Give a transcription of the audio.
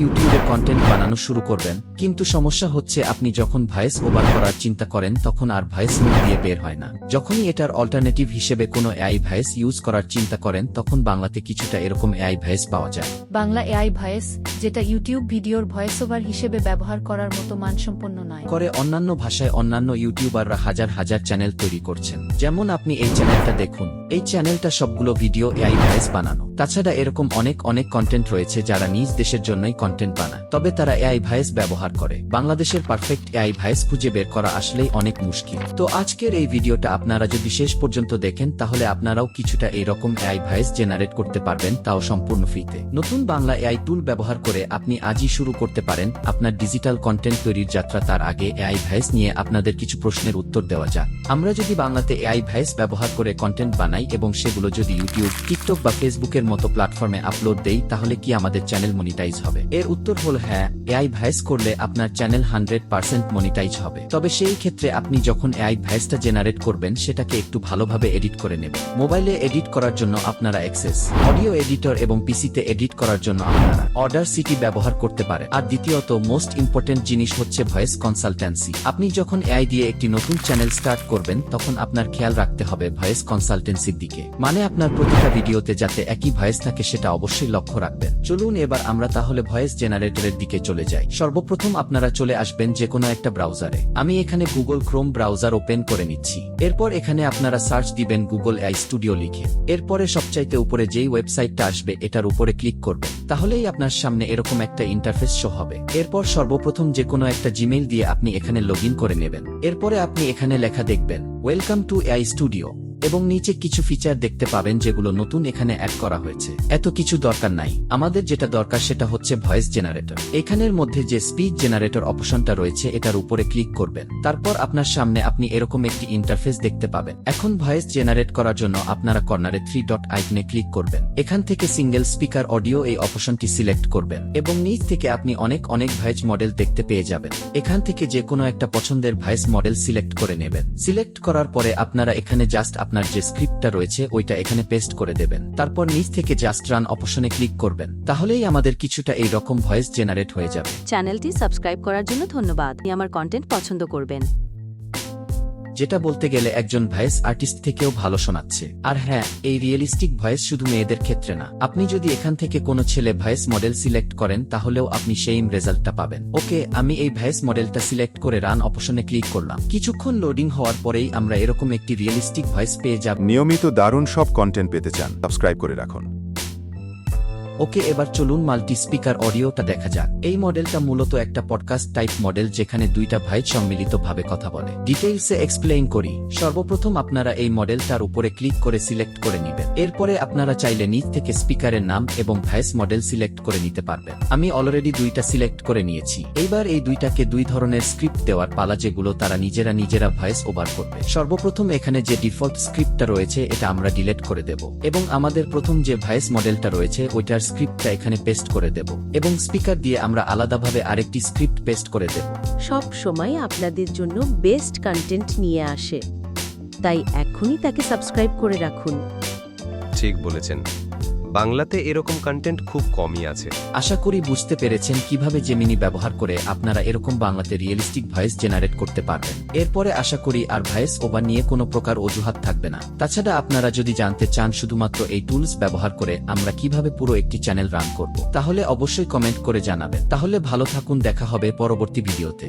ইউটিউবে কন্টেন্ট বানানো শুরু করবেন, কিন্তু সমস্যা হচ্ছে আপনি যখন ভয়েস ওভার করার চিন্তা করেন তখন আর ভয়েস মুখ দিয়ে বের হয় না। যখনই এটার অল্টারনেটিভ হিসেবে কোনো এআই ভয়েস ইউজ করার চিন্তা করেন তখন বাংলাতে কিছুটা এরকম এআই ভয়েস পাওয়া যায়। বাংলা এআই ভয়েস, যেটা ইউটিউব ভিডিওর ভয়েস ওভার হিসেবে ব্যবহার করার মতো মানসম্পন্ন নয়। করে অন্যান্য ভাষায় অন্যান্য ইউটিউবাররা হাজার হাজার চ্যানেল তৈরি করছেন। যেমন আপনি এই চ্যানেলটা দেখুন, এই চ্যানেলটা সবগুলো ভিডিও এআই ভয়েস বানানো। তাছাড়া এরকম অনেক কন্টেন্ট রয়েছে যারা নিজ দেশের জন্যই কন্টেন্ট বানায়, তবে তারা এআই ভয়েস ব্যবহার করে। বাংলাদেশের পারফেক্ট এআই ভয়েস খুঁজে বের করা আসলেই অনেক মুশকিল। তো আজকের এই ভিডিওটা আপনারা যদি শেষ পর্যন্ত দেখেন তাহলে আপনারাও কিছুটা এইরকম এআই ভয়েস জেনারেট করতে পারবেন, তাও সম্পূর্ণ ফ্রিতে। নতুন বাংলা এআই টুল ব্যবহার করে আপনি আজই শুরু করতে পারেন আপনার ডিজিটাল কন্টেন্ট তৈরির যাত্রা। তার আগে এআই ভয়েস নিয়ে আপনাদের কিছু প্রশ্নের উত্তর দেওয়া যাক। আমরা যদি বাংলাতে এআই ভয়েস ব্যবহার করে কন্টেন্ট বানাই এবং সেগুলো যদি ইউটিউব, টিকটক বা ফেসবুকের মতো প্ল্যাটফর্মে আপলোড দেই তাহলে কি আমাদের চ্যানেল মনিটাইজ হবে? এর উত্তর হল হ্যাঁ, এআই ভয়েস করলে আপনার চ্যানেল 100% মনিটাইজ হবে। তবে সেই ক্ষেত্রে আপনি যখন এআই ভয়েসটা জেনারেট করবেন সেটাকে একটু ভালোভাবে এডিট করে নেবেন। মোবাইলে এডিট করার জন্য আপনারা এক্সেস অডিও এডিটর এবং পিসিতে এডিট করার জন্য আপনারা অডাসিটি ব্যবহার করতে পারেন। আর দ্বিতীয়ত মোস্ট ইম্পর্টেন্ট জিনিস হচ্ছে ভয়েস কনসালটেন্সি। আপনি যখন এআই দিয়ে একটি নতুন চ্যানেল স্টার্ট করবেন তখন আপনার খেয়াল রাখতে হবে ভয়েস কনসালটেন্সির দিকে, মানে আপনার প্রতিটা ভিডিওতে যাতে একই ভয়েস থাকে সেটা অবশ্যই লক্ষ্য রাখবেন। চলুন এবার আমরা তাহলে ভয়েস জেনারেটরের দিকে চলে যাই। সর্বপ্রথম আপনারা চলে আসবেন যে কোনো একটা ব্রাউজারে। আমি এখানে গুগল ক্রোম ব্রাউজার ওপেন করে নিচ্ছি। এরপর এখানে আপনারা সার্চ দিবেন গুগল এআই স্টুডিও লিখে। এরপরে সবচাইতে উপরে যেই ওয়েবসাইটটা আসবে এটার উপরে ক্লিক করবেন, তাহলেই আপনার সামনে এরকম একটা ইন্টারফেস শো হবে। এরপর সর্বপ্রথম যে কোনো একটা জিমেইল দিয়ে আপনি এখানে লগইন করে নেবেন। এরপরে আপনি এখানে লেখা দেখবেন ওয়েলকাম টু এআই স্টুডিও, এবং নিচে কিছু ফিচার দেখতে পাবেন যেগুলো নতুন এখানে অ্যাড করা হয়েছে। এত কিছু দরকার নাই, আমাদের যেটা দরকার সেটা হচ্ছে ভয়েস জেনারেটর। এখানের মধ্যে যে স্পিচ জেনারেটর অপশনটা রয়েছে এটার উপরে ক্লিক করবেন। তারপর আপনার সামনে আপনি এরকম একটি ইন্টারফেস দেখতে পাবেন। এখন ভয়েস জেনারেট করার জন্য আপনারা কর্নারে 3 ডট আইকনে ক্লিক করবেন। এখান থেকে সিঙ্গেল স্পিকার অডিও এই অপশনটি সিলেক্ট করবেন এবং নিচ থেকে আপনি অনেক ভয়েস মডেল দেখতে পেয়ে যাবেন। এখান থেকে যে কোনো একটা পছন্দের ভয়েস মডেল সিলেক্ট করে নেবেন। সিলেক্ট করার পরে আপনারা এখানে জাস্ট আপনার যে স্ক্রিপ্টটা রয়েছে ওইটা এখানে পেস্ট করে দেবেন। তারপর নিচ থেকে জাস্ট রান অপশনে ক্লিক করবেন, তাহলেই আমাদের কিছুটা এই রকম ভয়েস জেনারেট হয়ে যাবে। চ্যানেলটি সাবস্ক্রাইব করার জন্য ধন্যবাদ। আপনি আমার কন্টেন্ট পছন্দ করবেন। যেটা বলতে গেলে একজন ভয়েস আর্টিস্ট থেকেও ভালো শোনাচ্ছে। আর হ্যাঁ, এই রিয়েলিস্টিক ভয়েস শুধু মেয়েদের ক্ষেত্রে না, আপনি যদি এখান থেকে কোনো ছেলে ভয়েস মডেল সিলেক্ট করেন তাহলেও আপনি সেইম রেজাল্টটা পাবেন। ওকে, আমি এই ভয়েস মডেলটা সিলেক্ট করে রান অপশনে ক্লিক করলাম। কিছুক্ষণ লোডিং হওয়ার পরেই আমরা এরকম একটি রিয়েলিস্টিক ভয়েস পেয়ে যাব। নিয়মিত দারুণ সব কন্টেন্ট পেতে চান, সাবস্ক্রাইব করে রাখুন। ওকে, এবার চলুন মাল্টি স্পিকার অডিওটা দেখা যাক। এই মডেলটা মূলত একটা পডকাস্ট টাইপ মডেল যেখানে দুইটা ভয়েস সম্মিলিতভাবে কথা বলে। ডিটেইলসে এক্সপ্লেইন করি। সর্বপ্রথম আপনারা এই মডেলটার উপরে ক্লিক করে সিলেক্ট করে নেবেন। এরপরে আপনারা চাইলে নিচ থেকে স্পিকারের নাম এবং ভয়েস মডেল সিলেক্ট করে নিতে পারবেন। আমি অলরেডি দুইটা সিলেক্ট করে নিয়েছি। এইবার এই দুইটাকে দুই ধরনের স্ক্রিপ্ট দেওয়ার পালা, যেগুলো তারা নিজেরা ভয়েস ওভার করবে। সর্বপ্রথম এখানে যে ডিফল্ট স্ক্রিপ্টটা রয়েছে এটা আমরা ডিলিট করে দেব এবং আমাদের প্রথম যে ভয়েস মডেলটা রয়েছে ওইটার স্ক্রিপ্টটা এখানে পেস্ট করে দেব এবং স্পিকার দিয়ে আমরা আলাদাভাবে আরেকটি স্ক্রিপ্ট পেস্ট করে দেব। সব সময় আপনাদের জন্য বেস্ট কন্টেন্ট নিয়ে আসে, তাই এখনই তাকে সাবস্ক্রাইব করে রাখুন। ঠিক বলেছেন, বাংলাতে এরকম কন্টেন্ট খুব কমই আছে। আশা করি বুঝতে পেরেছেন কিভাবে জেমিনি ব্যবহার করে আপনারা এরকম বাংলাতে রিয়েলিস্টিক ভয়েস জেনারেট করতে পারবেন। এরপরে আশা করি আর ভয়েস ওভার নিয়ে কোনো প্রকার অজুহাত থাকবে না। তাছাড়া আপনারা যদি জানতে চান শুধুমাত্র এই টুলস ব্যবহার করে আমরা কিভাবে পুরো একটি চ্যানেল রান করব, তাহলে অবশ্যই কমেন্ট করে জানাবেন। তাহলে ভালো থাকুন, দেখা হবে পরবর্তী ভিডিওতে।